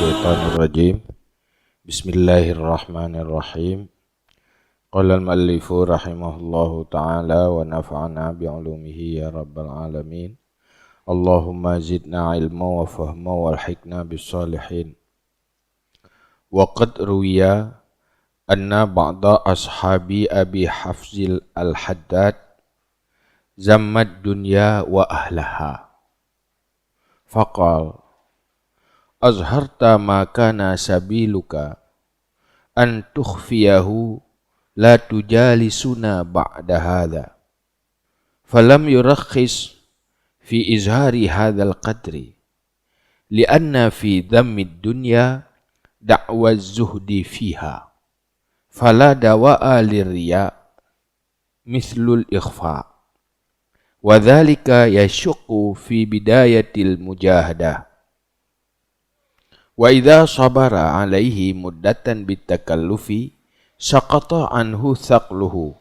minasyaitonirrajim. Bismillahirrahmanirrahim. Qala al-muallifu rahimahullahu ta'ala wa nafa'ana bi'ulumihi ya rabbal alamin. Allahumma zidna ilma wa fahma walhiqna bis-salihin. Wa qad ruwiya anna ba'da ashabi Abi Hafzil al-Haddad zammad dunya wa ahlaha. Faqal azharta ma kana sabiluka an tukhfiyahu la tujalisuna ba'da hadha. Falam yurakhis fi izhari hadha al-qadri lianna fi dhammi dunya da'wa zuhdi fiha. Fala dawa'a lirriya mithlul ikhfa. Wa dhalika yashuqqu fi bidayatil mujahadah. Wa idza sabara alaihi muddatan bitakallufi saqata anhu thaqluhu.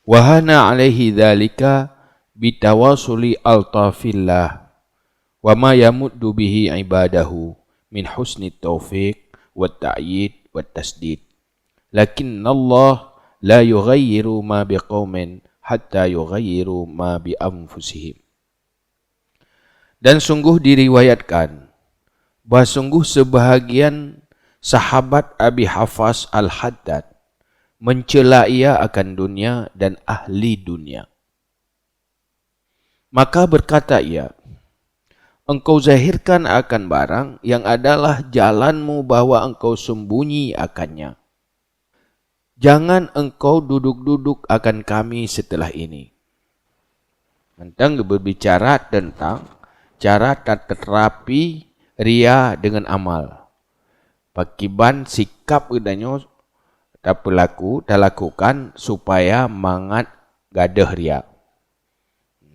Wa hana alaihi dhalika bitawasuli altafillah wa ma yamuddu bihi ibadahu min husni taufiq wa ta'yid wa tasdid. Lakin Allah la yughayyiru ma biqaumin hatta yughayyiru ma bi anfusihim. Dan sungguh diriwayatkan bahawa sungguh sebahagian sahabat Abi Hafaz al-Haddad mencela ia akan dunia dan ahli dunia. Maka berkata ia, engkau zahirkan akan barang yang adalah jalanmu bahwa engkau sembunyi akannya. Jangan engkau duduk-duduk akan kami setelah ini. Tentang berbicara tentang cara terapi ria dengan amal. Pakiban sikap udahnya tak berlaku, tak lakukan supaya mangat gadah ria.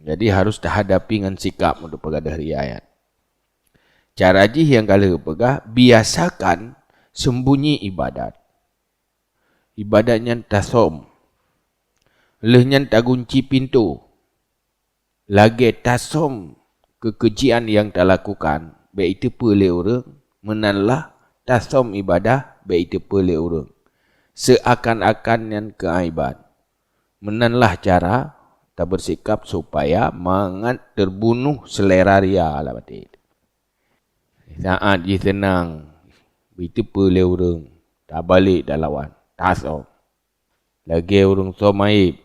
Jadi harus terhadapi dengan sikap untuk pegadah ria. Ya. Cara jih yang kalau pegah, biasakan sembunyi ibadat. Ibadatnya tasom. Lehnya tak kunci pintu. Lagi tasom kekejian yang tak lakukan. Baik itu boleh orang. Menanlah tasom ibadah. Baik itu boleh orang. Seakan-akan yang keaiban. Menanlah cara tak bersikap supaya mangat terbunuh selera ria lah batik. Saat dia tenang. Itu boleh orang. Tak balik dah lawan. Tasom. Lagi orang somaib.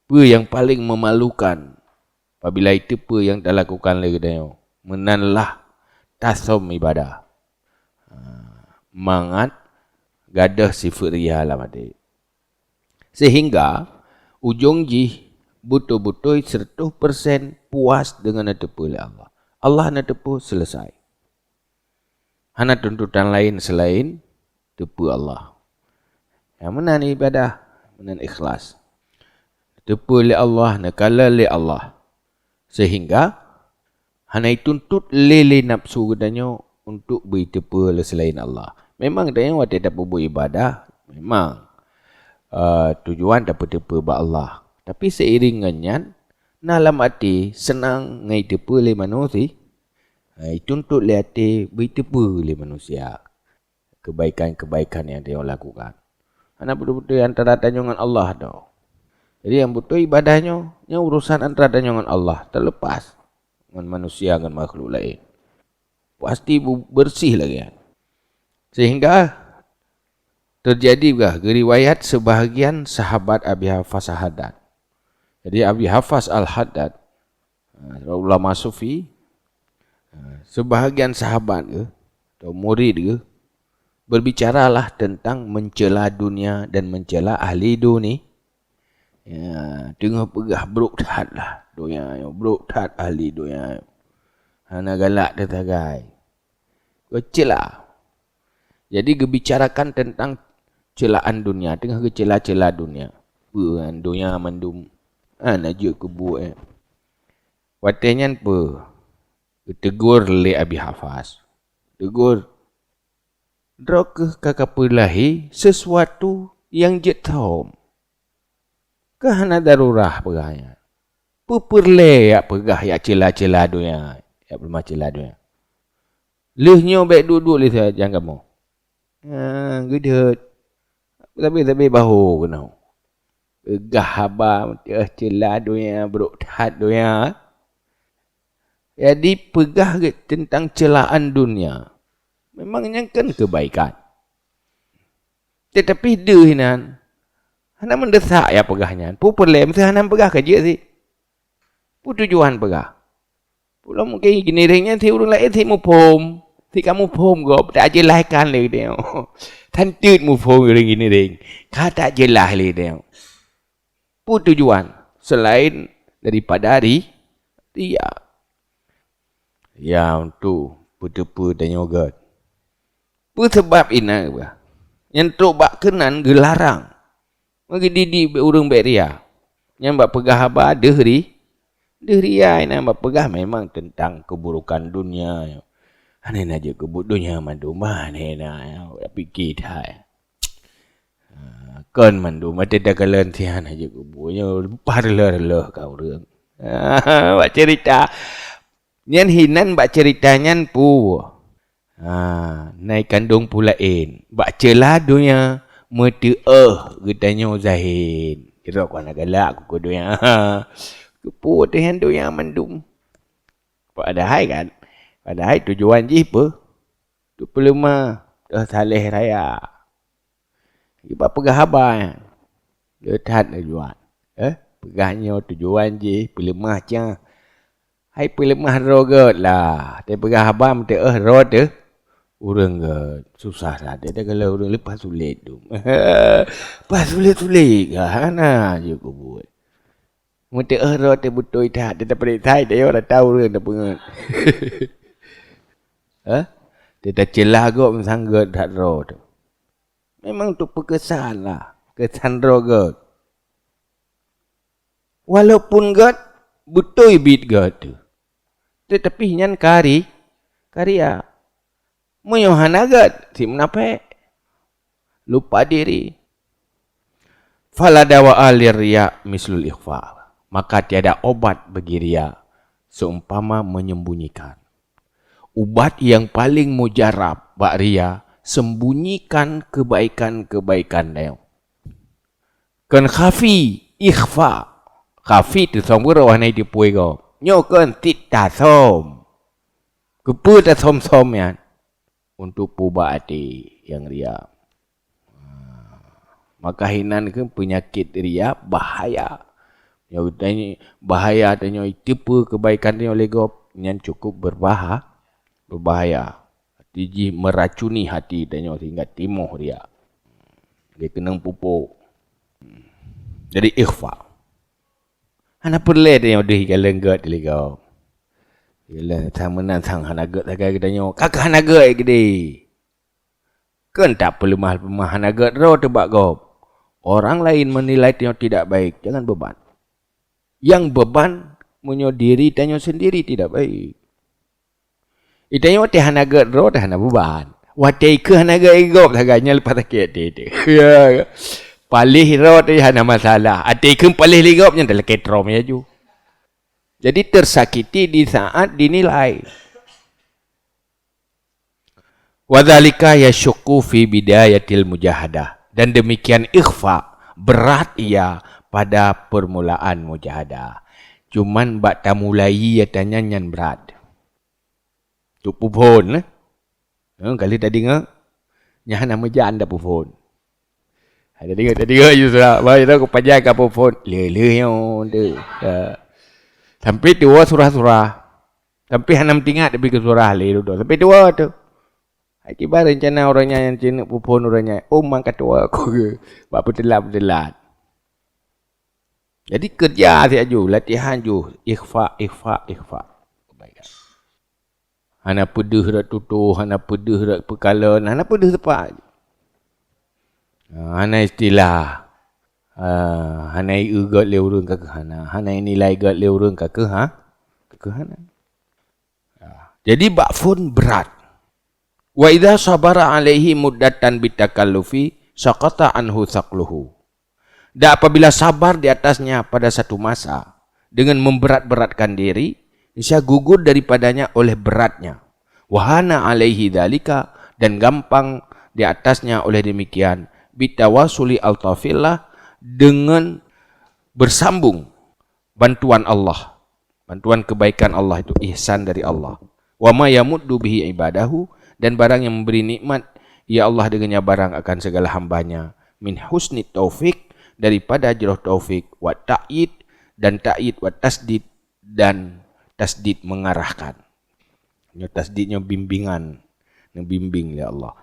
Apa yang paling memalukan. Apabila itu apa yang tak lakukan lagi dia. Menanlah tasom ibadah. Mangat gadah sifat ria lah batik. Sehingga ujung jih betul-betul 100% puas dengan netepu oleh Allah. Allah netepu selesai. Hana tuntutan lain selain tepu Allah. Yang mana ni ibadah? Mana ikhlas. Tepu oleh Allah, nakala oleh Allah. Sehingga hana tuntut lele nafsu gedanya untuk beritepu oleh selain Allah. Memang dia waktu dapat beribadah, memang tujuan dapat tepu ba Allah. Tapi seiringannya, dalam hati senang ngai tepu oleh manusia, tuntut oleh hati beritepu oleh manusia. Kebaikan-kebaikan yang dia lakukan. Anak betul-betul antara tanya dengan Allah tau. Jadi yang betul ibadahnya, yang urusan antara tanya dengan Allah, terlepas dengan manusia, dengan makhluk lain. Pasti bersih lagi. Sehingga terjadi juga riwayat sebahagian sahabat Abi Hafaz al-Haddad. Jadi Abi Hafaz al-Haddad, ulama sufi, sebahagian sahabat ke, atau murid ke, berbicaralah tentang mencela dunia dan mencela ahli dunia. Ya, tengah pegah beruktat lah dunia, beruktat ahli dunia. Hana galak dia tagai. Kecil lah. Jadi gebicarakan tentang celaan dunia, tengah kecela-cela dunia. Dunia mandum. Najuk kebuat. Watanya apa? Tegur oleh Abi Hafaz. Tegur. Drok kakapulahi sesuatu yang jetau. Kehana darurah pegahnya. Puperle ya pegah ya cela-cela dunia. Ya belum cela dunia. Lehnya baik duduk le saya jangan kamu. Gedut. Tapi bahu kena. Gah haba celah dunia beruk tahat dunia. Jadi pegah tentang celaan dunia. Memangnya kan kebaikan. Tetapi dehinan. Hana mendesak ya pegahnya. Perlem saya hana pegah kerja sih. Tujuan pegah. Pulau mungkin gini ringnya si urang lain si mu pom. Si kamu pom gop tak jelaskan lagi dia. Tantit mu pom gini ring. Kata jelas lagi dia. Tujuan selain daripada dia yang tu putu-putu dan yogurt. Sebab ina apa? Yang tok bak kenan gelarang. Bagi didik urang beria. Yang bak pegah apa dehri. Dehria ina bak pegah memang tentang keburukan dunia. Hanen aja kebut dunia mandu mana tapi kita. Kan mandu mata dah kalian tian aja kebunya parler kau urang. Bak cerita nyan hinan bak ceritanya pu. Naik kandung pulain. Bak celah dunia mati getanya zahin. Kira aku nak galak aku dunia. Kepu dengan dunia mandum. Padahal kan. Padahal tujuan je apa? Tu peluma salih raya. Iba pegah habar. Dia tahan tujuan. Pegahnya tujuan je peluma je. Hai pelemah rogot lah. Dia pegah habar mesti rod tu. Urang susah lah. Dia kalau urang lepas sulit tu. Lepas sulit-sulit kan je aku buat. Mesti rod dia betul tak. Dia tak pelik tak. Dia orang tahu urang dah pengat. Dia dah celah kot sanggut tak rod tu. Memang tu perkesan lah. Kesan rogot. Walaupun god betul bit god tu. Tetapi nyan karya. Menyohan agak si menapek. Lupa diri. Faladawa alir riya mislul ikhfa. Maka tiada obat bagi riya seumpama menyembunyikan. Ubat yang paling mujarab bak riya sembunyikan kebaikan-kebaikan dia. Kan khafi ikhfa. Khafi tu sambung rawah naik di puai kau. Nyokan tit tasom. Kepu tasom-som ya. Untuk pubah hati yang ria. Maka hinan ke penyakit ria bahaya. Yang tanya bahaya tanya tipu kebaikan dia oleh gop yang cukup berbahaya. Tiji meracuni hati tanya sehingga timuh dia. Dia kena pupuk. Jadi ikhfa. Hana perlu dia dah galenggat dia kau. Yalah sama nan sang hanagat sagai katanya. Kakak hanagat gede. Kan tak perlu mahal-mahal hanagat ro tebak kau. Orang lain menilai dia tidak baik, jangan beban. Yang beban menyo diri tanya sendiri tidak baik. Itanya wate hanagat ro dah hana beban. Wate ke hanagat igop saganya lepas sakit dia. Ya. Palih ro tu hana masalah. Ate ke palih ligop nya dalam ketrom ya ju. Jadi tersakiti di saat dinilai. Wadzalika yasyukku fi bidayatil mujahadah. Dan demikian ikhfa berat ia pada permulaan mujahadah. Cuman bak ta mulai ia tanya nyan berat. Tu pupon kali tadi ngah nya nama jan dah pupon. Tadi je sudah. Baik tu aku pajak ka pupon. Le yo de. Sampai dua surah-surah. Sampai hanam tingkat lebih ke surah le duduk. Sampai dua tu. Akibat rencana orangnya yang cina pupun orangnya. Mangkat tua aku ke. Buat berdelat-berdelat. Jadi kerja si aju. Latihan ju. Ikhfa. Kebaikan. Hana pedih rak tutuh. Hana pedih rak pekalan. Hana pedih tepat. Hana istilah. Hanai ugat le urang ka hana. Hanai nilai gat le urang ka ke hana. Jadi bakfun berat. Wa idza sabara alaihi muddatan bitakallufi saqata anhu saqluhu. Dan apabila sabar di atasnya pada satu masa dengan memberat-beratkan diri, bisa gugur daripadanya oleh beratnya. Wahana alaihi dalika, dan gampang di atasnya oleh demikian, bitawasuli altafillah, dengan bersambung bantuan Allah, bantuan kebaikan Allah itu ihsan dari Allah. Wa ma yamuddu bihi ibadahu, dan barang yang memberi nikmat ya Allah dengannya barang akan segala hambanya, min husni taufik, daripada ajarah taufik, wa ta'id, dan ta'id, wa tasdid, dan tasdid mengarahkan. Tasdidnya bimbingan, bimbing ya Allah.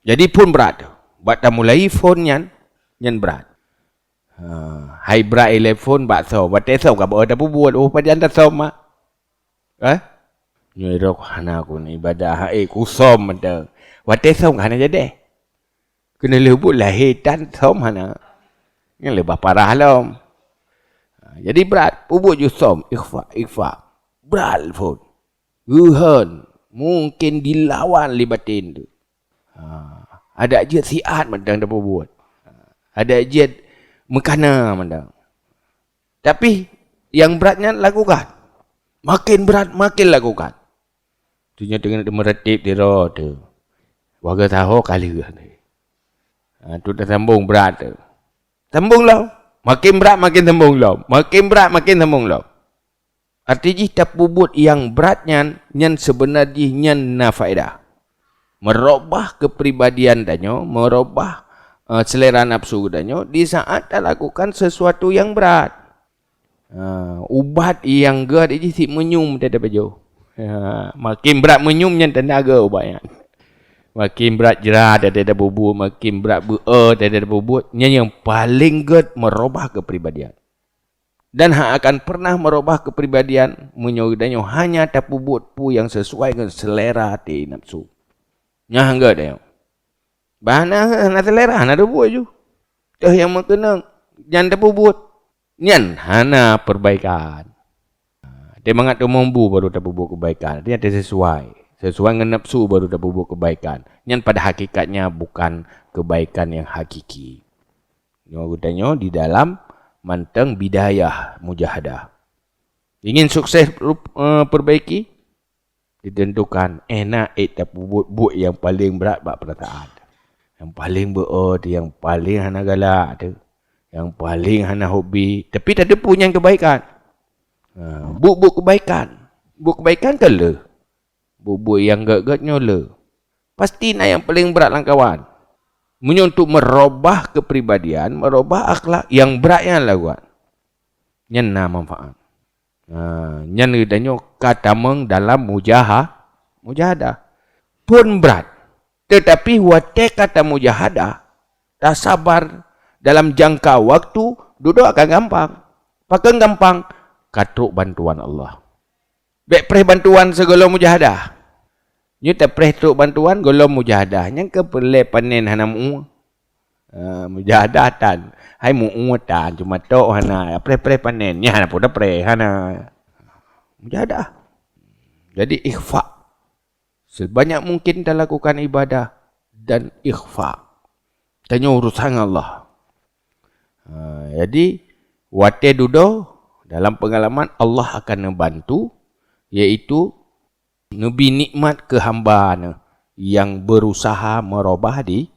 Jadi pun berat. Bata mulai phone nyan berat. Hai berat telefon bak so. Bata so ka ba ada buat pada anda so mak. Nyerok hana aku ni ibadah kusom ada. Bata so hana jadi. Kena lebut lahitan so hana. Yang lebih parah lom. Jadi berat. Ubut ju som ikhfa. Berat phone. Guhan mungkin dilawan libatin tu. Ada ajiat siat mandang dapat buat. Ada ajiat mekana mandang. Tapi yang beratnya lakukan. Makin berat makin lakukan. Tunya dengan meretip di roh tu. Warga tahu kali ni. Tu dah sambung berat tu. Sambung lah. Makin berat makin sambung lah. Makin berat makin sambung lah. Artinya tapubut yang beratnya nyan sebenarnya nyan nafaedah. Merubah kepribadian danyo, merubah selera nafsu danyo di saat dah lakukan sesuatu yang berat. Ubat yang gad ini si menyum dah baju. Makin berat menyum nyan tenaga ubatnya. Makin berat jerah dah bubut, makin berat dah bubut. Nyan yang paling gad merubah kepribadian. Dan akan pernah merubah kepribadian menyuruhnya hanya tapubut pu yang sesuai dengan selera hati nafsu. Nyah enggak dah. Bahana hana selera hana buat ju. Dah yang mengenang jangan tapubut. Nyan hana perbaikan. Dia mengat mampu baru tapubut kebaikan. Dia ada sesuai dengan nafsu baru tapubut kebaikan. Nyan pada hakikatnya bukan kebaikan yang hakiki. Nyuruhnya di dalam manteng bidayah mujahadah. Ingin sukses perbaiki, ditentukan enak buat yang paling berat bak perasaan. Yang paling berat, yang paling hana galak tu. Yang paling hana hobi, tapi tak ada punya kebaikan. Buat kebaikan. Buat kebaikan ke le? Buat yang gak-gatnya le. Pasti nak yang paling berat lah kawan. Untuk merubah kepribadian, merubah akhlak yang beratnya lakukan. Nyan na manfaat. Nyan idanya katameng dalam mujahadah. Pun berat. Tetapi wate kata mujahadah, tak sabar dalam jangka waktu, duduk akan gampang. Pakai gampang, katruk bantuan Allah. Baik perih bantuan segala mujahadah. Nyu tak perih truk bantuan golong mujahadah. Yang ke perle panen hana mu. Mujahadah tan. Hai mu tan cuma tok hana perih panen. Nya hana pun dah perih hana. Mujahadah. Jadi ikhfa. Sebanyak mungkin kita lakukan ibadah dan ikhfa. Tanya urusan Allah. Jadi wate dudo dalam pengalaman Allah akan membantu, iaitu Nabi nikmat ke hamba yang berusaha merubah diri.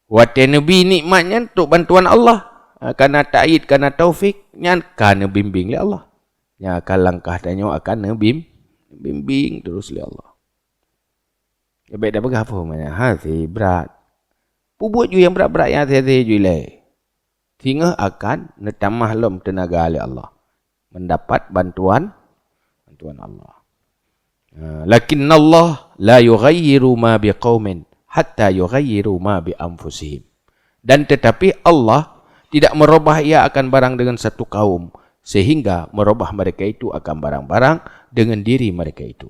Wate Nabi nikmatnya untuk bantuan Allah. Karena ta'id, karena taufik, karena bimbing oleh Allah. Yang akan langkah danyo akan bimbing terus oleh Allah. Ya baik dah berapa mana? Hati berat. Buat ju yang berat-berat yang hati-hati ju le. Sehingga akan netamah lom tenaga oleh Allah. Mendapat bantuan Allah. Lakin Allah la yughayyiru ma biqaumin hatta yughayyiru ma bi anfusihim. Dan tetapi Allah tidak merubah ia akan barang dengan satu kaum sehingga merubah mereka itu akan barang-barang dengan diri mereka itu.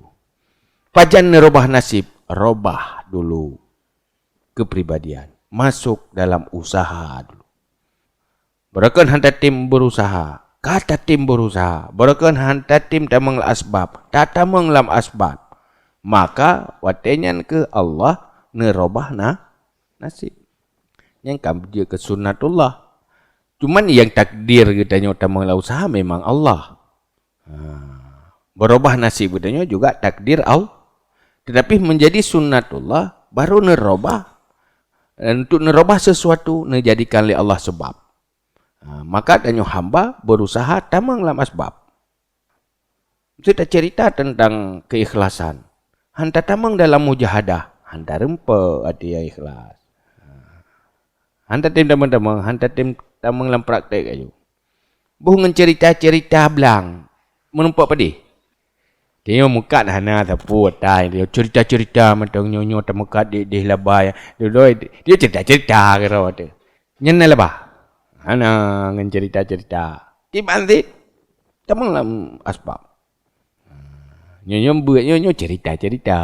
Pajan merubah nasib, robah dulu kepribadian, masuk dalam usaha dulu. Berakan hantar tim berusaha. Kata tim berusaha, berakan hantar tim tamang asbab, tatamang lam asbab. Maka watenya ke Allah nerobah nasib. Yang kam dia ke sunnatullah. Cuman yang takdir kita tamang la usaha memang Allah. Berubah nasib budanya juga takdir Allah. Tetapi menjadi sunnatullah baru nerubah. Dan untuk nerubah sesuatu dijadikan oleh Allah sebab. Maka danyo hamba berusaha tamang dalam asbab. Kita cerita tentang keikhlasan. Hanta tamang dalam mujahadah. Hanta rempa hati yang ikhlas. Hanta tim teman-teman. Hanta tim tamang dalam praktek aja. Bukan cerita-cerita belang. Menumpak pedih. Dia muka hana sapu tai dia cerita-cerita macam nyonyo temukat di labai. Dia cerita-cerita kira tu. Nyen lebah. Hana ngan cerita-cerita. Tibantit. Tamang dalam asbab. Nyonyo buat nyonyo cerita-cerita.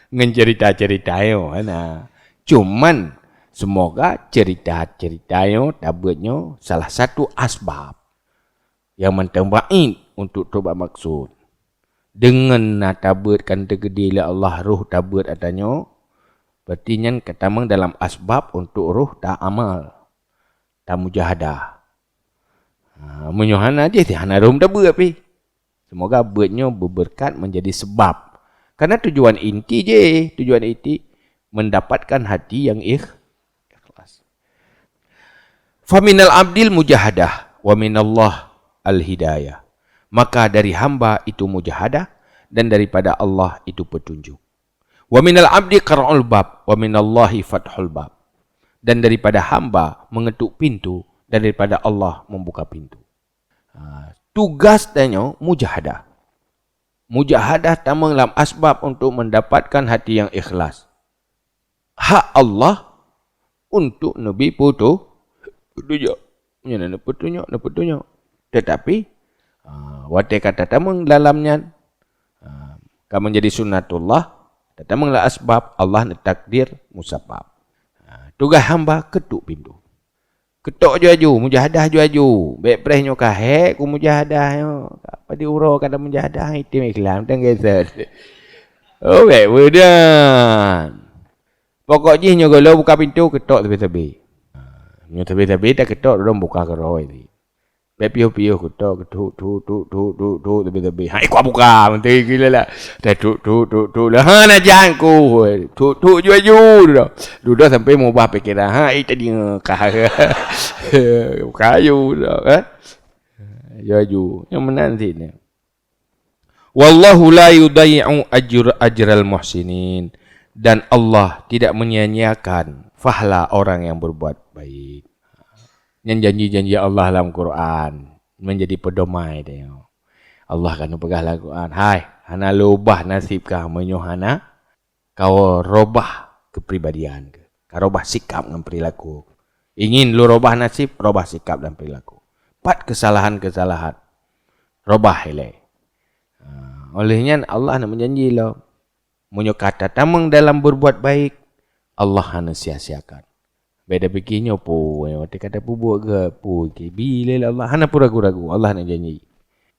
Ngan cerita-cerita yo hana. Cuman semoga cerita-cerita yo tabutnya salah satu asbab yang mentambahin untuk tobat maksud. Dengan nak tabutkan tergede oleh Allah ruh tabut adanya, berarti nyan ketamang dalam asbab untuk ruh tak amal. Tak mujahadah. Menyohana je hana ruh tabut api. Semoga buatnya berberkat menjadi sebab. Karena tujuan inti je, tujuan inti mendapatkan hati yang ikhlas. Faminal abdil mujahadah wa minallah al-hidayah. Maka dari hamba itu mujahadah dan daripada Allah itu petunjuk. Wa minal abdi qara'ul bab wa minallahi fathul bab. Dan daripada hamba mengetuk pintu dan daripada Allah membuka pintu. Tugas danyo mujahadah. Mujahadah tamang dalam asbab untuk mendapatkan hati yang ikhlas. Hak Allah untuk Nabi petunjuk. Petunjuk. Tetapi wate kata tamang dalamnya kamu menjadi sunnatullah tamanglah asbab Allah takdir musabab. Tugas hamba ketuk pintu. Ketuk ju mujahadah ju. Baik presnya kahek ku mujahadah yo. Apa diurau kata mujahadah itu ikhlas tang geser. Oh baik wedan. Pokoknya kalau buka pintu ketuk tepi-tepi. Nyo tepi-tepi tak ketuk dorong buka keroi ni. Pio-pio ketuk tepi-tepi. Hai ku buka nanti gila lah. Dah tu lah. Ha nak jangku. Tu ju. Duduk sampai mau bah pikiran. Ha itu dia kayu dah. Ju. Yang mana sini? Wallahu la yudai'u ajral muhsinin. Dan Allah tidak menyia-nyiakan pahala orang yang berbuat baik. Yang janji-janji Allah dalam Quran menjadi pedomai dia. Allah kan pegang dalam Quran. Hai, hana lubah nasib kah menyohana kau robah kepribadian ke. Kau robah sikap dan perilaku. Ingin lu robah nasib, robah sikap dan perilaku. 4 kesalahan-kesalahan. Robah hele. Olehnya Allah nak menjanji lo. Menyokata tamang dalam berbuat baik, Allah hana sia-siakan. Beda fikirnya apa? Dia kata buat ke? Bila Allah hana pun ragu-ragu. Allah nak janji.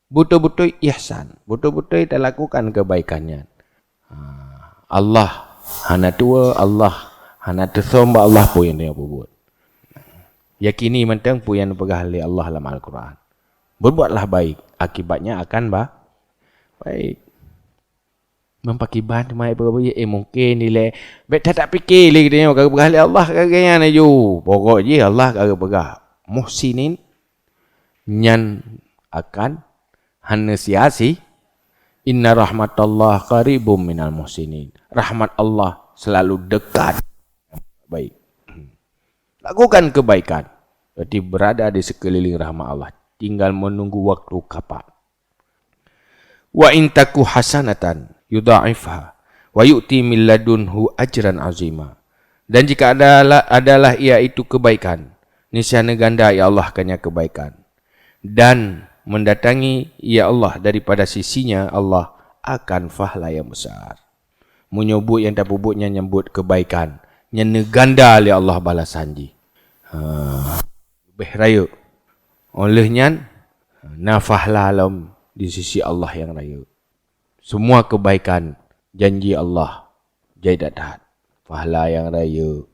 Betul-betul ihsan. Betul-betul kita lakukan kebaikannya. Allah hana tua. Allah hana tersomba. Allah pun yang dia buat. Yakini mentang pun yang pegang oleh Allah dalam Al-Quran. Berbuatlah baik. Akibatnya akan baik. Mempakiban mai berapa mungkin nilai bet tak fikir lagi dia kagak pegang Allah kagaknya ju pokok je Allah kagak pegang muhsinin nyan akan hana siasi inna rahmatallah qaribum minal muhsinin. Rahmat Allah selalu dekat baik. Lakukan kebaikan berarti berada di sekeliling rahmat Allah, tinggal menunggu waktu kapan. Wa intaku hasanatan yudha'ifha wa yu'ti min ladunhu ajran azima. Dan jika adalah ia itu kebaikan, niscaya ganda ya Allah akannya kebaikan. Dan mendatangi ya Allah daripada sisinya Allah akan pahala yang besar. Menyebut yang tak bubutnya nyebut kebaikan, nyene ganda oleh Allah balasanji. Lebih raya. Olehnya nafahla alam di sisi Allah yang raya. Semua kebaikan janji Allah jadi dapat pahala yang raya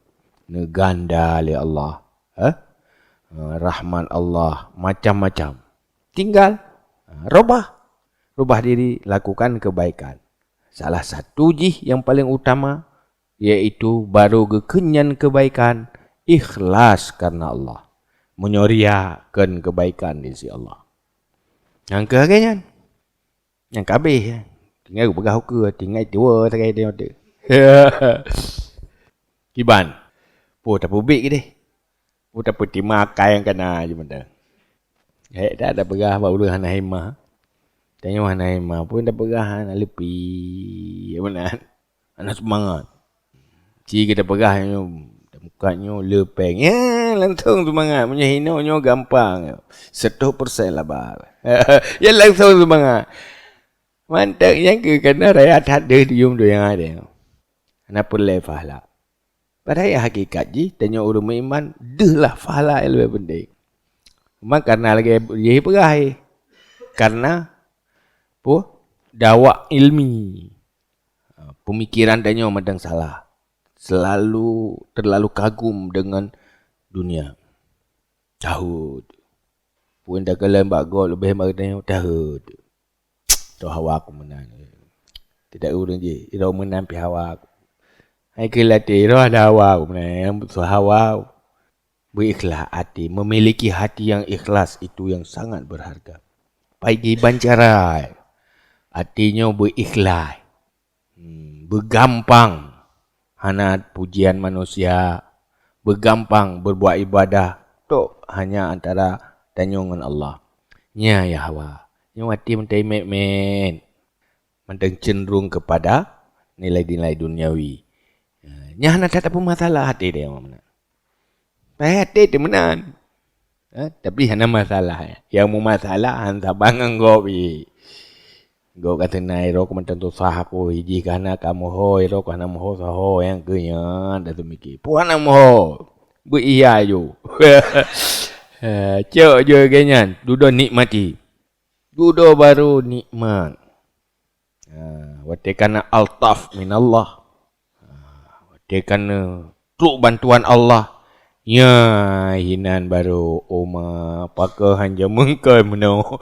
neganda oleh Allah. Rahmat Allah macam-macam. Tinggal robah rubah diri, lakukan kebaikan. Salah satu yang paling utama, iaitu baru kekenyan kebaikan, ikhlas karena Allah. Menyoriakan kebaikan di sisi Allah. Yang kehagian, yang kabeh, tinggal pegang hukum, tinggal tua, tak ada dia. Kiban, tak publik ke deh. Tak putih makan yang kena je benda. Tak ada pegah baru hana hemah. Tanya hana hemah pun tak pegah hana lepi. Mana? Hana semangat. Ci kita pegah mukanya lepeng. Ya, langsung semangat. Punya hinanya gampang. 100% lah bar. Ya langsung semangat. Mantap yang ke kena raya ada dium tu yang ada. Kenapa lepas lah? Padahal hakikat tanya orang beriman, lah fahala yang lebih penting. Memang karena lagi dia perai. Karena dakwah ilmi. Pemikiran tanya madang salah. Terlalu kagum dengan dunia. Tahu. Pun dah kalian bagus lebih hebat tanya tahu. Tu hawa aku menang. Tidak urang je. Ira menang pi hawa aku. Hai kelatih roh ada hawa yang hawa berikhlas hati, memiliki hati yang ikhlas itu yang sangat berharga. Pagi bancarai, hatinya berikhlas, bergampang hana pujian manusia, bergampang berbuat ibadah, tu hanya antara tanya dengan Allah. Ya hawa, yang hati mentai men, mentang cenderung kepada nilai-nilai duniawi. Nya hana tak apa masalah hati dia mana. Hati dia menan. Tapi hana masalah. Yang mu masalah han sabang engkau bi. Go kata nai ro ko mentan tu sah ko hiji kana kamu ho ro ko hana mo ho yang kenya dah tu mikir. Pu hana mo. Bu iya yo. Cok je kenyan. Dudo nikmati. Dudo baru nikmat. Watikana altaf minallah. Dia kena truk bantuan Allah. Ya, hinan baru Oma pakai hanja mengkai meno.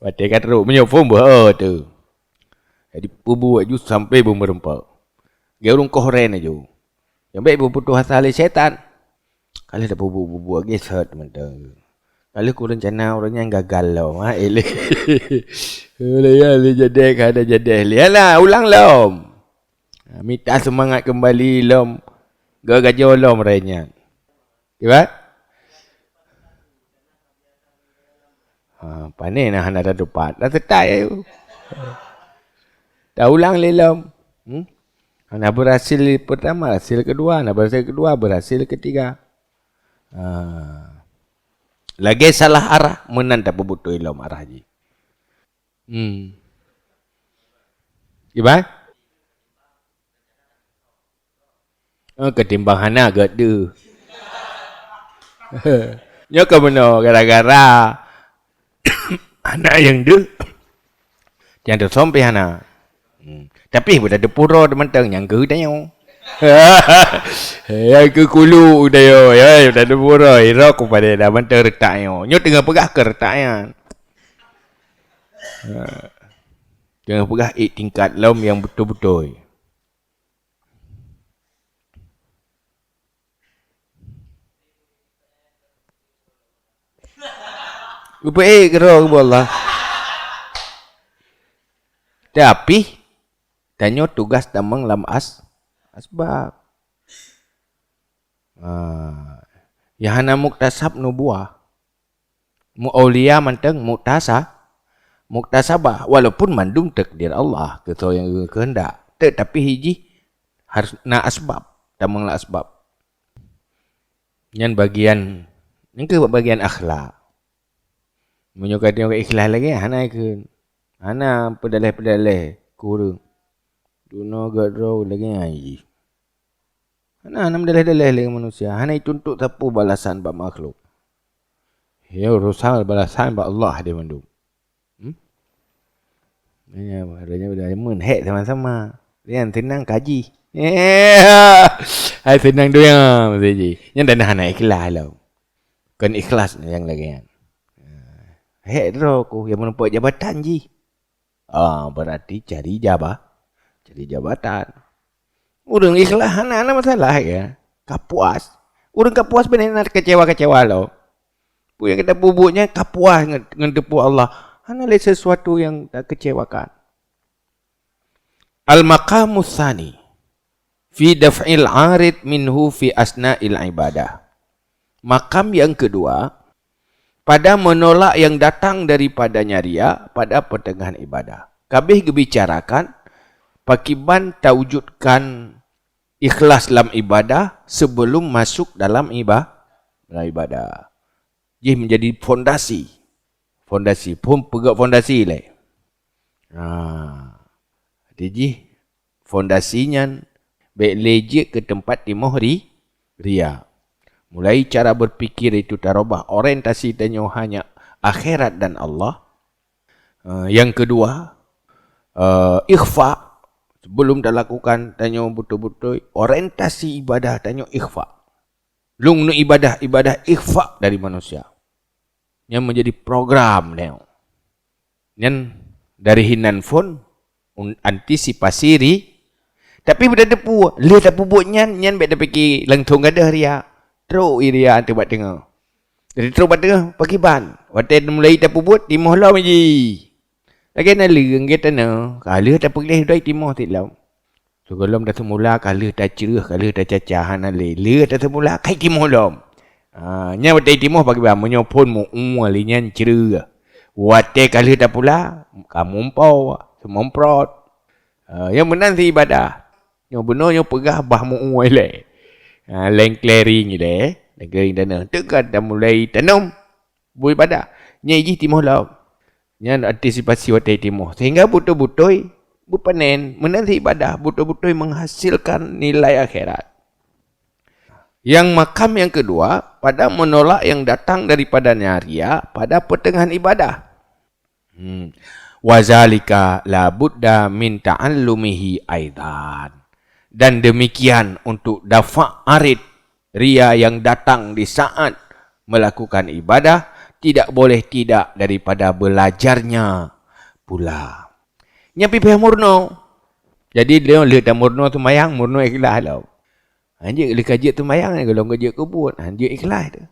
Dia kata truk menyopong tu. Jadi buat ju sampai berempat. Dia urung kohren aja. Yang baik berputus asa oleh syaitan. Kali dah buat gesat mentang. Kali ku rencana orangnya yang gagal lah. Eleh. Oleh jadi ada jadi. Lihatlah ulang lom. Minta semangat kembali lom. Gagajo lom renya. Kibat? Panen nah hana ada depan. Dah tetai ayo. Dah ulang lom. Hana berhasil pertama, hasil kedua, hana berhasil kedua, berhasil ketiga. Lagi salah arah menan tak bebutuh lom arah ji. Kibat? Ketimbang hana agak tu. Nyo ke benar gara-gara anak yang tu. Yang tu sampai hana. Tapi sudah ada pura mentang yang ke tanya. Yang ke kulu dah yo. Ya sudah ada pura. Ira ku pada dah mentang retak yo. Nyo tengah pegah ke retaknya. Tengah pegah tingkat lom yang betul-betul. Baik kerana Allah. Tapi tanya tugas tamang lam asbab. Ya hana muktasab nubuah. Mu aulia manteng muktasabah walaupun mandung takdir Allah ketua yang kehendak. Tetapi hiji harus na asbab, tamang la asbab. Yang bagian bagian akhlak. Menyukai dia ikhlas lagi, hana ikut. Hana pedalih-pedalih kurang. Duno gadro lagi ngaji. Hana pedalih-pedalih lagi manusia. Hana tuntut tapu balasan bak makhluk. Ya urusan balasan bak Allah dia mandum. Ya, adanya dah menhek sama-sama. Dia tenang kaji. Hai senang doya mesti ji. Yang dah hana ikhlas lah. Kan ikhlas yang lagi kan. Hek ro ku yang menempuk jabatan ji. Berarti cari jabatan. Urang ikhlas hana masalah ya. Kapuas. Urang kapuas benar nak kecewa lo. Pu yang kita bubuknya kapuas dengan depu Allah. Hana le sesuatu yang tak kecewakan. Al-maqamus tsani fi daf'il 'arid minhu fi asna'il ibadah. Makam yang kedua pada menolak yang datang daripadanya ria pada pertengahan ibadah. Kabeh gebicarakan pakiban tawujudkan ikhlas dalam ibadah sebelum masuk dalam ibadah. Ia menjadi fondasi. Fondasi pun pegak fondasi le. Jadi fondasinya baik lejek ke tempat timuh ria. Mulai cara berfikir itu tarobah. Orientasi tanya hanya akhirat dan Allah. Yang kedua, ikhfa. Sebelum dah lakukan, tanya betul-betul. Orientasi ibadah, tanya ikhfa. Lung ibadah ikhfa dari manusia. Yang menjadi program. Yang dari hinan phone, antisipasi tapi bila depu, lihat depu buat nyan baik dah pergi lengtung gadah ria. Teruk ria antu buat tengah. Jadi teruk buat tengah, pergi ban. Waktu mulai depu buat, timuh lah maji. Lagi nak lirang kita nak. Kalau tak pergi dah timuh tak lah. So kalau dah semula, kalau dah cerah, kalau dah cacahan alih. Dah semula, kai timuh lah. Nya waktu timuh pergi ban. Menyopun mu umali nyan cerah. Waktu kalau dah pula, kamu empau. Sememprot. Yang menang si ibadah. Yang benar yang pegah bah mu le. Lain clearing le. Lain clearing tanah. Tekan dah mulai tanam. Bu ibadah. Nyi timuh laut. Yang antisipasi waktu timuh. Sehingga betul-betul berpanen. Menang si ibadah. Betul-betul menghasilkan nilai akhirat. Yang makam yang kedua. Pada menolak yang datang daripada ria pada pertengahan ibadah. Wazalika la budda min ta'allumihi aidan. Dan demikian untuk dafa' arid ria yang datang di saat melakukan ibadah tidak boleh tidak daripada belajarnya pula. Nyapi pihak murno. Jadi dia lihat murno tu mayang, murno ikhlas lah. Anjir le kaji tu mayang ni kalau kaji kubur, anjir ikhlas tu.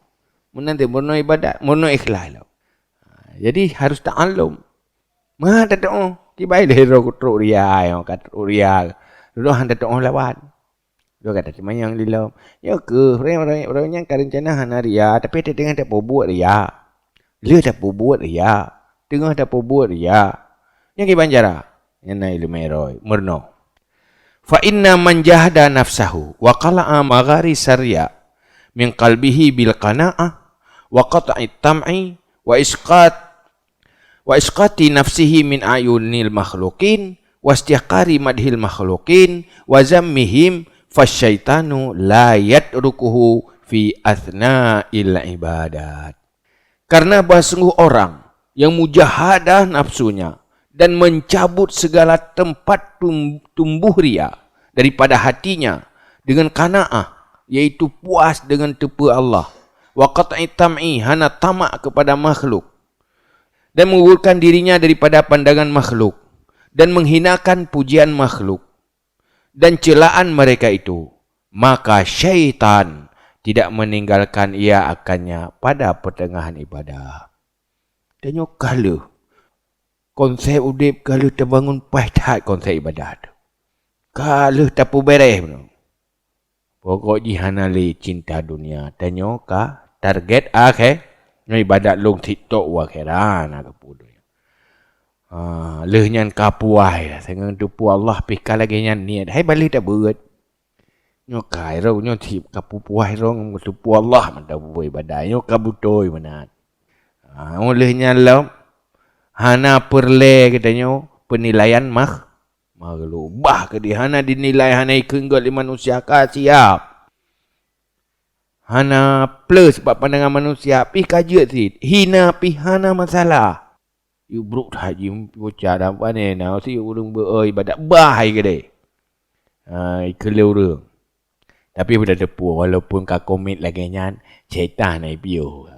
Menanti murno ibadat, murno ikhlas lah. Jadi harus ta'allum. Mana doa? Tiba dia rok ria yang kata ria. Dulu handa doa lawan. Dulu kata cuma yang lilo. Ya ke orang yang karencana hana ria tapi dia tengah tak buat ria. Dia tak buat ria. Tengah tak buat ria. Yang ke banjara. Yang naik lumeroi murno. Fa inna man jahada nafsahu wa qala'a maghari sarya min qalbihi bil qana'ah wa qata'i tam'i wa isqati nafsihi min ayunil makhluqin wastihqari madhil makhluqin wa zammihim fasyaitanu la yatrukuhu fi athna'il ibadat. Karena sungguh orang yang mujahadah nafsunya dan mencabut segala tempat tumbuh ria daripada hatinya dengan qanaah, yaitu puas dengan tepu Allah, wa qat'i tam'i, hana tamak kepada makhluk, dan menggugurkan dirinya daripada pandangan makhluk, dan menghinakan pujian makhluk, dan celaan mereka itu, maka syaitan tidak meninggalkan ia akannya pada pertengahan ibadah. Tengok kalau konsep udip, kalau terbangun pahit konsep ibadah tu. Kalau tak beres. Pokok jihana li cinta dunia. Tengok target akhir. Ibadat long TikTok wakhiran aku pudu. Lehnyan kapuai dengan tupu Allah pikal lagi nyan niat. Hai balik tak buat. Nyok kai ro nyok tip kapuai ro tupu Allah manda buat ibadah. Nyok kabutoi manat. Lehnyan lau hana perle katanya penilaian makhluk. Bah ke dia hana dinilai hana ikenggal di manusia siap. Hana plus sebab pandangan manusia. Pi kajiat si. Hina pi hana masalah. You bruk haji bocah dah apa ni. Nah si urung beribadat. Bahai ke dia. Ikeleu urung. Tapi pada tepu. Walaupun kau komit lagi nyan. Syaitan naik piu.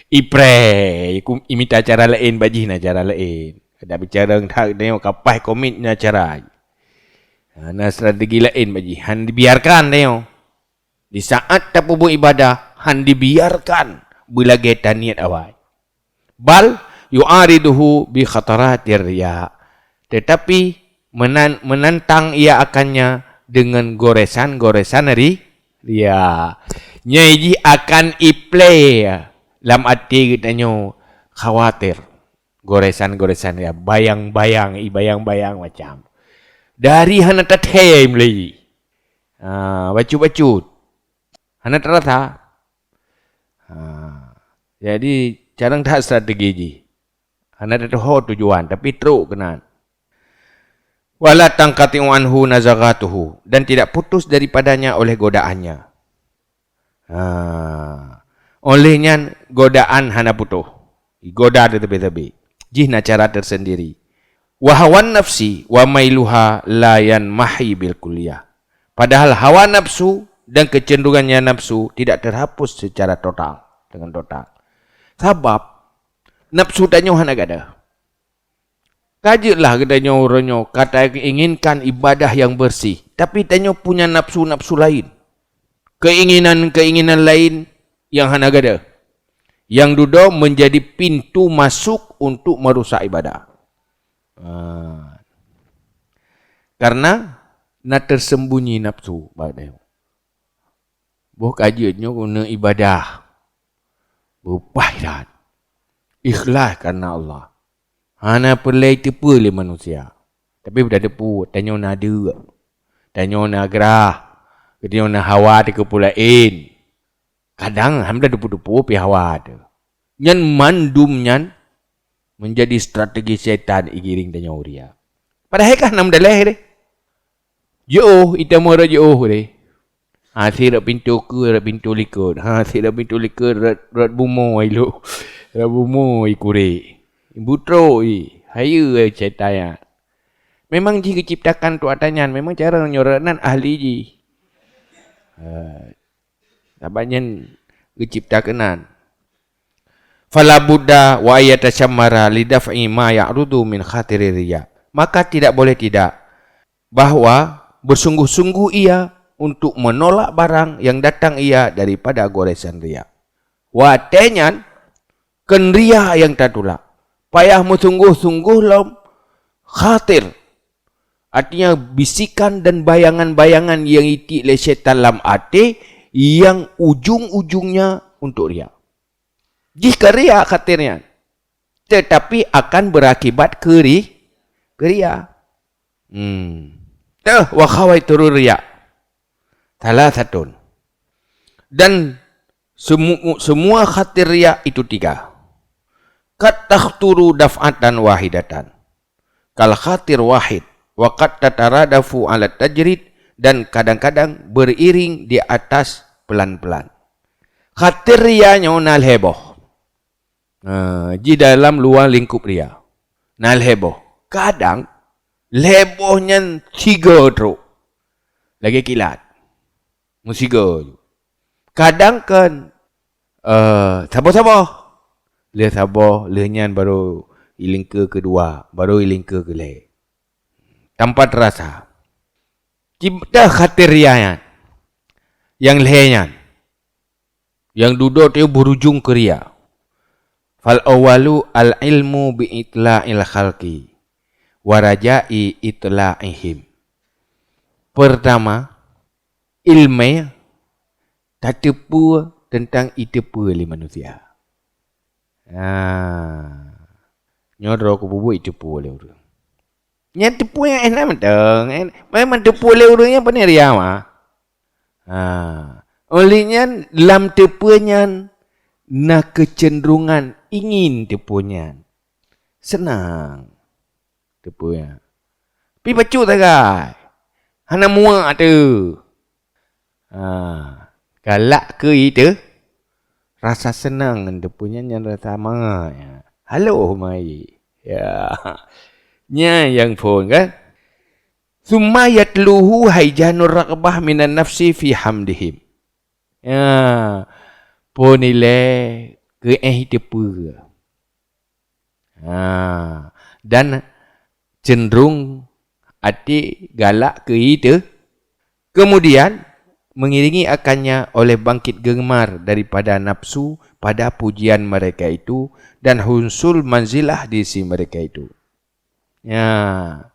Ipre. Imita cara lain. Bajih nak cara lain. Ada bicara tak tengok kapai komitnya cara. Nah strategi lain bagi. Han dibiarkan tengok. Di saat tak buat ibadah, han dibiarkan belagai niat awal. Bal yu'ariduhu bi khataratir riya. Tetapi menantang ia akannya dengan goresan-goresan riya. Nyai akan iplay lam hati katanya khawatir. Goresan-goresan ya, bayang-bayang macam. Dari hana tathay mulai. Bacut-bacut. Hana terasa. Jadi jarang tak strategi ji. Hana tahu tujuan tapi teruk kenan. Wala tangkati anhu nazagatuhu, dan tidak putus daripadanya oleh godaannya. Olehnya godaan hana putus. Goda ada tebi-tebi. Jihna cara tersendiri. Wahawan nafsi wa mailuha layan mahi bil kuliah. Padahal hawa nafsu dan kecenderungannya nafsu tidak terhapus secara total. Dengan total. Sebab nafsu tanya hana gada. Kajilah katanya orangnya kata inginkan ibadah yang bersih. Tapi tanya punya nafsu-nafsu lain. Keinginan-keinginan lain yang hana gada. Yang duduk menjadi pintu masuk untuk merusak ibadah. Karena nak tersembunyi nafsu. Buat kajiannya guna ibadah. Berpahdan. Ikhlas karena Allah. Hana perlai tepu oleh manusia. Tapi dah tepu. Tanya nak ada. Tanya nak gerah. Tanya nak hawa di kepulain. Kadang hamda depu-depu pi hawa ada. Nyan mandum nyan menjadi strategi syaitan igiring tanya uria. Padahal kah nam daleh deh. Yo ita mora yo deh. Sirap pintu ke pintu likut. Sirap pintu likut rat bumo ilu. Rat bumo ikure. Butro hayu syaitan ya. Memang jika ciptakan tu atanyan memang cara nyoranan ahli ji. Tabanyan diciptakan. Fala budda wa ayatashammara lidaf'i ma ya'rudu min khatiri riya. Maka tidak boleh tidak bahwa bersungguh-sungguh ia untuk menolak barang yang datang ia daripada goresan riya. Wa tenyan ken riya yang tatulak. Payah sungguh-sungguh lom khatir. Artinya bisikan dan bayangan-bayangan yang itik oleh syaitan dalam hati yang ujung-ujungnya untuk riya. Jika riya khatirnya, tetapi akan berakibat ke riya. Wa khawaitu riya. Thalathatun. Dan semua khatir riya itu 3. Qad takhturu daf'atan wahidatan. Kal khatir wahid. Wa qad tataradafu ala tajrid. Dan kadang-kadang beriring di atas pelan-pelan. Khatir riyanya nal heboh. Di dalam luar lingkup riya. Nal heboh. Kadang hebohnya 3 teruk. Lagi kilat. Musiga. Kadang kan sabar-sabar. Le sabar, lenyan baru iling ke kedua, baru iling ke le. Tanpa terasa. Kita khatir riya yang lehenyan. Yang duduk tu berujung ke riya. Fal awalu al ilmu bi itla'il khalqi wa raja'i itla'ihim. Pertama, ilmu tatepu tentang itepu oleh manusia. Nyodro ku bubu itepu oleh orang. Yang tepu yang enak mentang. Memang tepu oleh orangnya apa ni riya mah. Olehnya dalam tepunya nak kecenderungan ingin tepunya. Senang tepunya. Pi bacu tak kai. Hana muak tu. Galak ke itu? Rasa senang tepunya yang rasa mangga. Halo mai. Ya. Nya yang pun kan. Summa yatluhu hayjanur raqbah minan nafsi fi hamdihim. Ya. Ponile ke tepu. dan cenderung hati galak ke itu. Kemudian mengiringi akannya oleh bangkit gemar daripada nafsu pada pujian mereka itu dan hunsul manzilah di sisi mereka itu. Ya.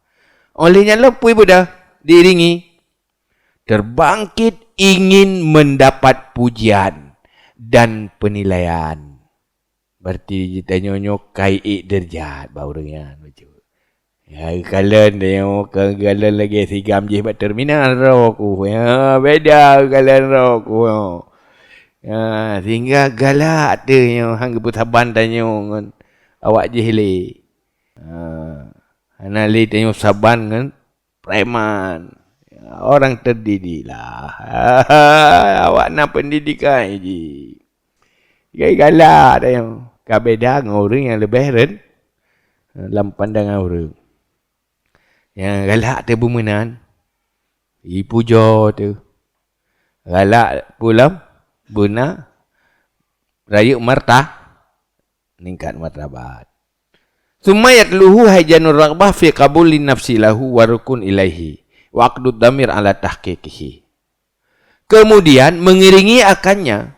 Olehnya lepui budak diiringi terbangkit ingin mendapat pujian dan penilaian. Berarti kita nyonyok kai derjat baurnya lucu. Ya kalian tengok kalian lagi sigam je buat terminal roku. Ya beda kalian roku. Ya sehingga galak ada yang hang bersaban tanya kan awak je le. Ana le tengok saban kan preman. Ya, orang terdidik lah. Awak nak pendidikan je. Gaya galak tengok. Kau beda dengan orang yang lebih dalam pandangan orang. Yang galak tu bumenan. Puja tu. Galak pulam. Benar. Raya meningkat martabat. Sumayat luhu haijanur raghbah fi qabulin nafsi lahu wa rukun ilaihi. Wa aqdud damir ala tahqiqihi. Kemudian mengiringi akannya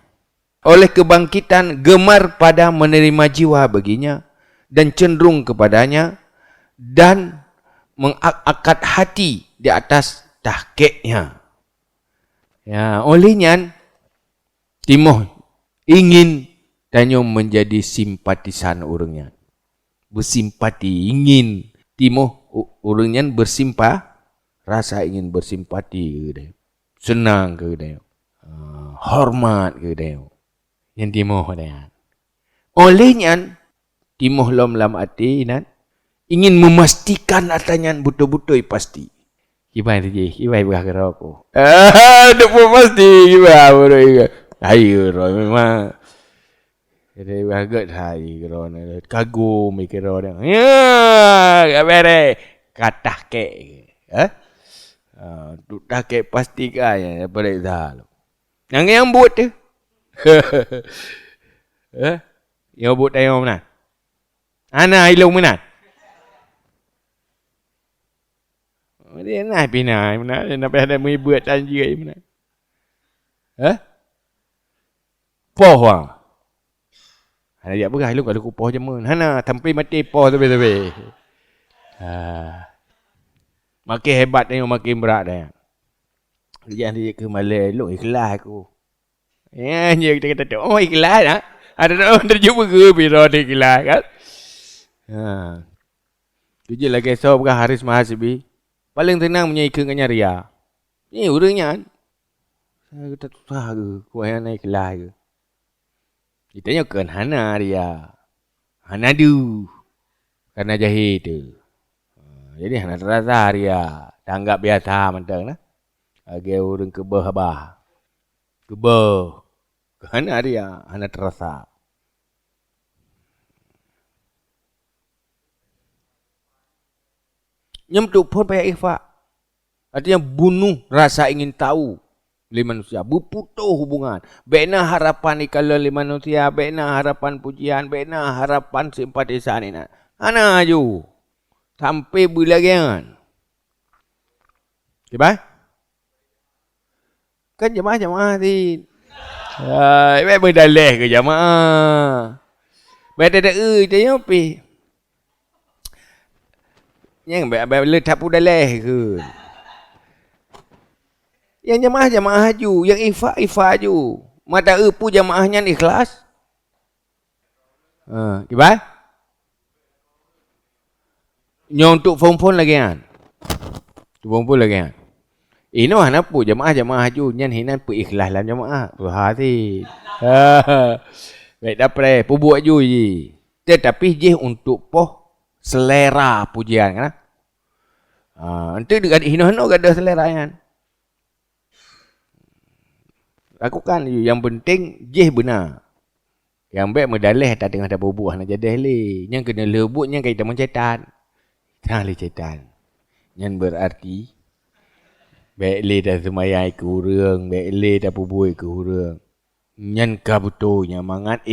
oleh kebangkitan gemar pada menerima jiwa baginya dan cenderung kepadanya dan mengakad hati di atas tahqiqnya. Ya, olehnya timoh ingin tanya menjadi simpatisan orangnya. Bersimpati, ingin timoh orangnya rasa ingin bersimpati ke dia. Senang ke dia. Hormat ke dia. Yang timoh dia. Olehnya timoh lam hati nan ingin memastikan atanya betul-betul pasti. Gimana je? Gimana berkata aku? Dia pun pasti. Gimana? Ayo, memang. Dia bagat hai kerana kagum mikir orang. Ya, kabare katah ke. Tu dah ke pastikan ya daripada dah. Yang buat tu. Yang buat tayang mana? Ana ilmu mana? Dia nak pinai mana? Dia nak ada mai buat janji ai mana? Poh wang. Ana dia berah lu kalau ku poh je mun. Hana sampai mati poh tepi-tepi. Makin hebat ni makin berat dah. Jangan dia ke Malay lu ikhlas aku. Ya dia kita kata oh ikhlas ah. Ada orang terjumpa ke biro dia ikhlas kan? Tu je lagi so bukan Haris Mahasibi. Paling tenang punya ikan dengan ria. Ni orangnya. Saya kata susah ke? Kuah naik kelas ke? Kita tanya kan Hana ria. Hana du. Karena jahit tu. Jadi Hana terasa ria. Tanggap biasa mentang lah. Agak orang kebah-bah. Kebah. Hana ria. Hana terasa. Nyemtuk pun payah ikhfa. Artinya bunuh rasa ingin tahu oleh manusia. Berputus hubungan. Bina harapan ikala oleh manusia. Bina harapan pujian. Bina harapan simpatisan ini. Ana ju. Sampai bulagan. Gimana? Kan jemaah-jemaah ni. Baik berdalih ke jemaah. Baik tak ada tanya apa. Yang baik letak pun dalih ke. Yang jemaah ju, yang ifa ju. Mata pu jemaahnya ikhlas. Gimana? Nyong untuk phone lagi kan. Tu phone lagi kan. Ini mana pu jemaah ju nyan hinan pu ikhlas dalam jemaah. Tu hati. Baik dapat pu buat ju je. Tetapi je untuk poh selera pujian kan. Nanti dekat hino-hino ada selera kan. Lakukan yang penting je benar. Yang baik medalih tak tengah ada bubuh nak jadi le. Yang kena lebutnya kita mencetan. Tak le cetan. Yang berarti baik le dah semayang ke hurang, baik le dah bubuh ke hurang. Yang kabutnya mangat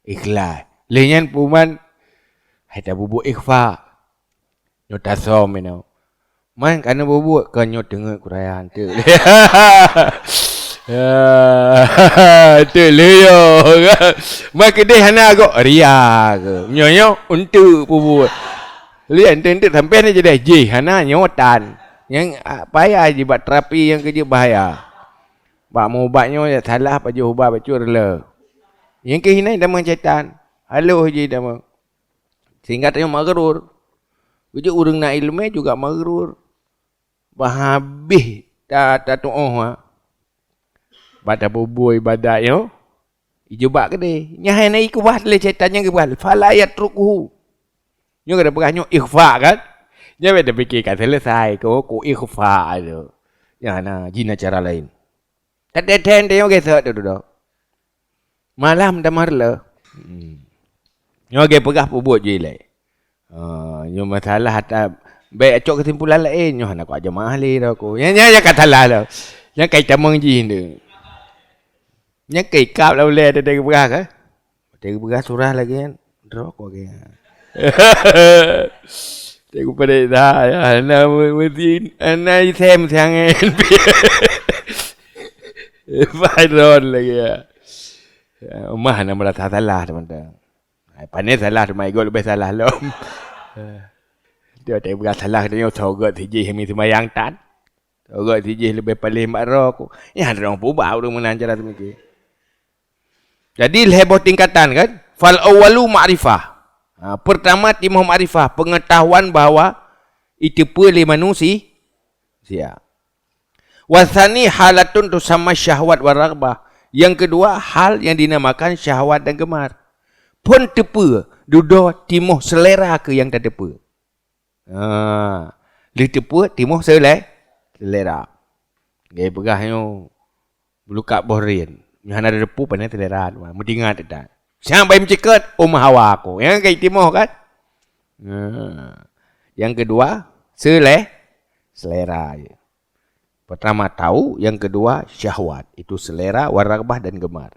ikhlas. Le yang puman ada bubuh ikhfa. Nyo tasom ino. Man kana bubuk kan nyo dengar Quran tu. Tu leyo. Mak kedai hana go ria ke. Nyo untuk bubuk. Lian tentu sampai ni jadi ji hana nyotan. Yang payah je buat terapi yang kerja bahaya. Bak mau ubatnya ya salah apa je ubat bacur le. Yang ke hinai dah syaitan. Halo je dah. Sehingga tanya magrur. Kerja urang nak ilmu juga magrur. Habis tak tu'oh. Pada bubuh ibadat yo. Ijubak ke dia. Nyahai na ikubah le syaitan yang kebal. Fala yatrukuhu. Nyo kena perah ikhfa kan. Jangan ada fikirkan selesai ko ikhfa tu. Ya na jina cara lain. Tak ada ten dia gesek tu dah. Malam dah marla. Nyo ge perah bubuh je le. Nyo masalah tak baik acok kesimpulan lain. Nyo nak aja mahli dah ko. Yang kata lah dah. Yang kai tamang jin tu. Yang kai kap lah boleh ada perah ke? Ada perah surah lagi kan. Rokok ke. Tengok pada dah ya. Ana mesti ana xem sang en. Viral lagi ya. Umah nak merasa salah teman-teman. Pandai salah tu mai gol lebih salah lom. Dia tak berasa salah dia sogot tiji hemi sembayang tan. Sogot tiji lebih paling makrok. Ya ada orang pubah orang menancara tu mikir. Jadi heboh tingkatan kan? Fal awwalu ma'rifah. Pertama timah ma'rifah, pengetahuan bahawa itu boleh manusia. Wasani halatun tusamma syahwat wa raghbah. Yang kedua hal yang dinamakan syahwat dan gemar. Pun tepa dudo timah selera ke yang tak tepa. Li tepa timah selera. Gaya begahnya belukat bohrin. Yang ada depu pandai selera. Mendingat tak. Siapa yang mencekat? Hawa aku. Yang kayak timah kan? Yang kedua, selera. Pertama tahu, yang kedua syahwat. Itu selera, waragbah dan gemar.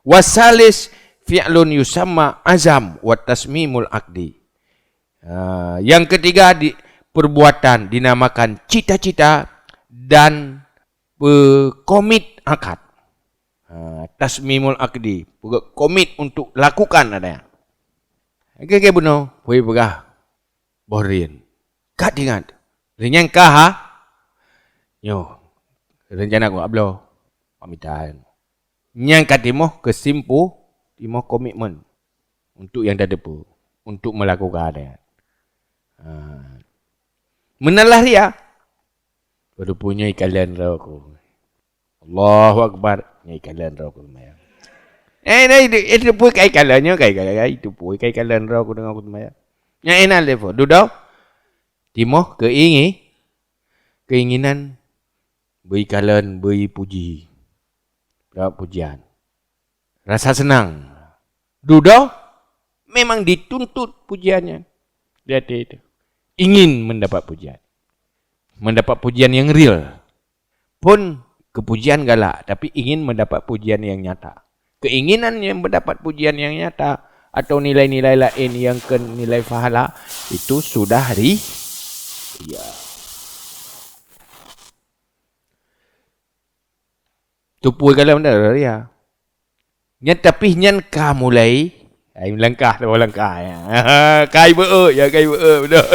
Wasalis fi'lun yusamma azam wa tasmimul aqdi. Yang ketiga, perbuatan dinamakan cita-cita dan komit akad. Tasmimul aqdi, komit untuk lakukan ada. Okey benar. Pui pegah bohrin. Kat ingat. Renyang kah? Yo. Rencana aku ablo. Pamitan. Nyang kat timoh kesimpu, timoh komitmen untuk yang dah depu, untuk melakukan ada. Menalah dia. Baru punya kalian aku. Allahu Akbar. Nyai kalian roh aku maya. Itu pun kai kaliannya itu pun kai kalian roh aku dengan aku maya. Yang enak level. Duduk. Timoh keinginan beri kalian beri puji. Dapat pujian. Rasa senang. Duduk memang dituntut pujiannya. Lihat itu. Ingin mendapat pujian. Mendapat pujian yang real. Pun kepujian galak, tapi ingin mendapat pujian yang nyata. Keinginan yang mendapat pujian yang nyata atau nilai-nilai lain yang ke nilai pahala itu sudah ya. Tupu kalau dah ya. Nyan tapi nyan ka mulai ai langkah ya. Kai beu ya kai beu betul.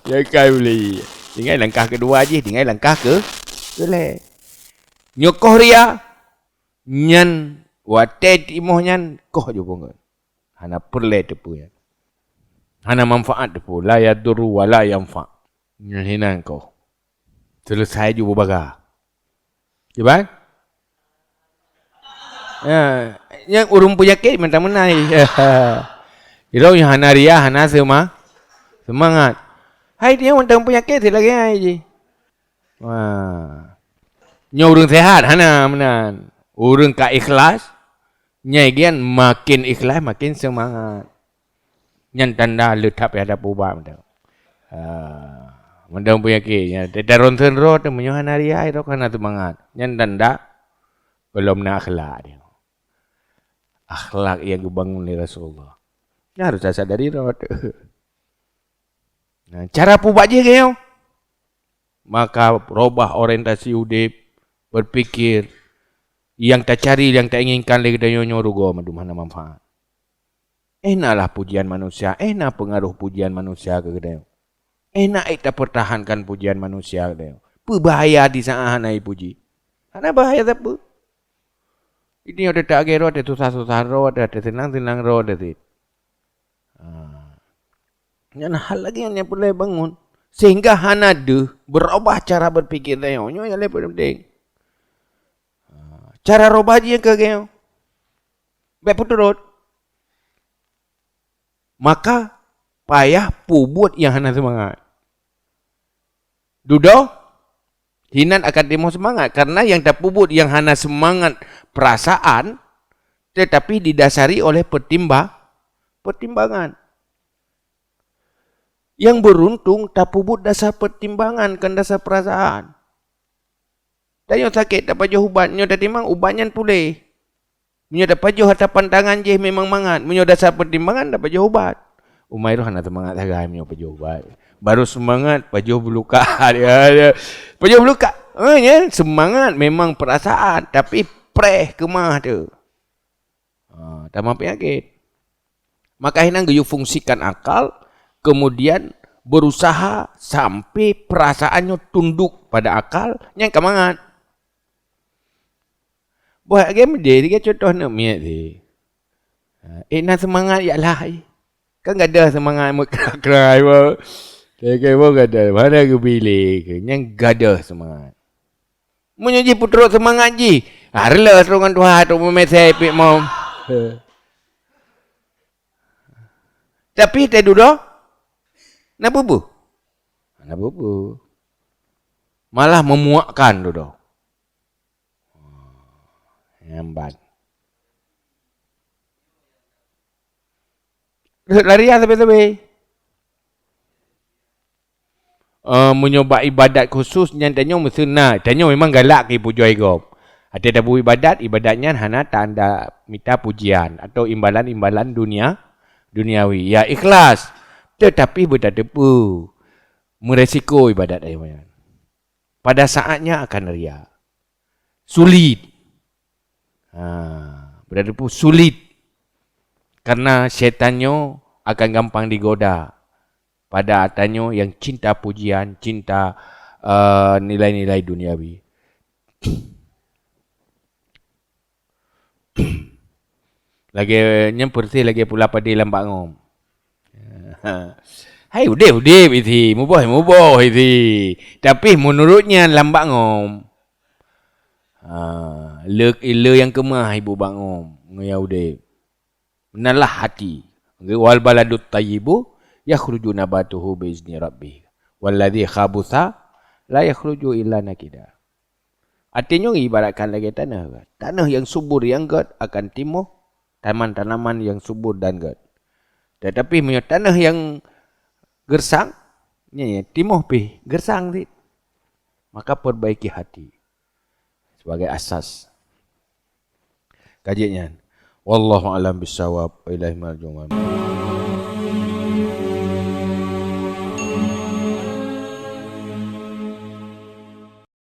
Ya kai boleh. Tinggal langkah kedua aje, tinggal langkah ke le. Nyokoh ria nyan wate timoh nyan koh jo pun. Hana perle tepu ya. Hana manfaat tepu la yaduru wala yanfa. Nyan hinan koh. Selesai jo baga. Jeban? Ya, yang urung penyakit mentang menai. Iro yang hana ria hana semangat. Hai dia mentang penyakit lagi ai je. Wah. Nya urang sehat hana menan. Urang ka ikhlas, nyai gian makin ikhlas makin semangat. Nyan tanda letak pada ubah medan. Medan penyakit nya daron senro tu menyo hana ria iro kana semangat. Nyan tanda belum nak akhlak dia. Akhlak yang dibangun oleh Rasulullah. Nya harus sadari ro. Nah, cara pu buat je kau. Maka robah orientasi udip, berpikir yang tak cari, yang tak inginkan lagi dan nyorugo madu mana manfaat. Enaklah pujian manusia, enak pengaruh pujian manusia ke kedai. Enak kita pertahankan pujian manusia ke kedai. Berbahaya di saat hanai puji. Karena bahaya apa? Ini ada tak gero, ada susah-susah roh, ada senang-senang roh, ada tu. Yang hal lagi yang boleh bangun. Sehingga hanada berubah cara berpikir dia. Ini yang lebih penting. Cara robah dia ke dia. Baik puturut. Maka payah pubut yang hana semangat. Dudo, hinan akan demo semangat. Karena yang tak pubut yang hana semangat perasaan, tetapi didasari oleh pertimbangan. Yang beruntung tak pubut dasar pertimbangan kan dasar perasaan. Dan yang sakit dapat jauh ubat, nyo dah timbang ubatnya pulih. Menyo dapat jauh hatapan tangan je memang mangat. Menyo dasar pertimbangan dapat jauh ubat. Umai roh hana semangat sagai menyo pajau ubat. Baru semangat pajau berluka. Pajau berluka. Ya, semangat memang perasaan tapi preh kemah tu. Tamam penyakit. Maka hinang geyu fungsikan akal, kemudian berusaha sampai perasaannya tunduk pada akal yang kemangat. Buat game dia contoh nak miat dia. Nak semangat ya lah. Kan tak ada semangat kerak-kerak pun. Dia pun tak ada. Mana aku pilih ke? Yang tak ada semangat. Menyaji putra semangat je. Rela serongan Tuhan tu memesai pik mau. Tapi tak duduk. Nak bubu? Nak bubu. Malah memuakkan duduk. Nyambat. Larian sampai-sampai. Menyoba ibadat khusus yang tanya mesti nak. Tanya memang galak ke puja igop. Ada dabu ibadatnya hana tanda minta pujian atau imbalan-imbalan duniawi. Ya ikhlas. Tetapi berdebu. Meresiko ibadat ayat. Pada saatnya akan ria. Sulit. Berdebu sulit. Karena syaitannya akan gampang digoda. Pada atanyo yang cinta pujian, cinta nilai-nilai duniawi. Lagi nyempursi lagi pula pada lambak ngom. Hai udip itu, muboh itu. Tapi menurutnya lambak ngom. Le yang kemah ibu bangom, ngaya udip. Menalah hati. Wal baladut tayyibu yakhruju nabatuhu biizni rabbih. Walladhi khabutha la yakhruju illa nakida. Artinya ibaratkan lagi tanah. Tanah yang subur yang gad akan timuh tanaman-tanaman yang subur dan gad. Tetapi punya tanah yang gersang, timuh pi gersang dit. Maka perbaiki hati sebagai asas. Kajiannya. Wallahu a'lam bissawab. Ilaihi marji'un.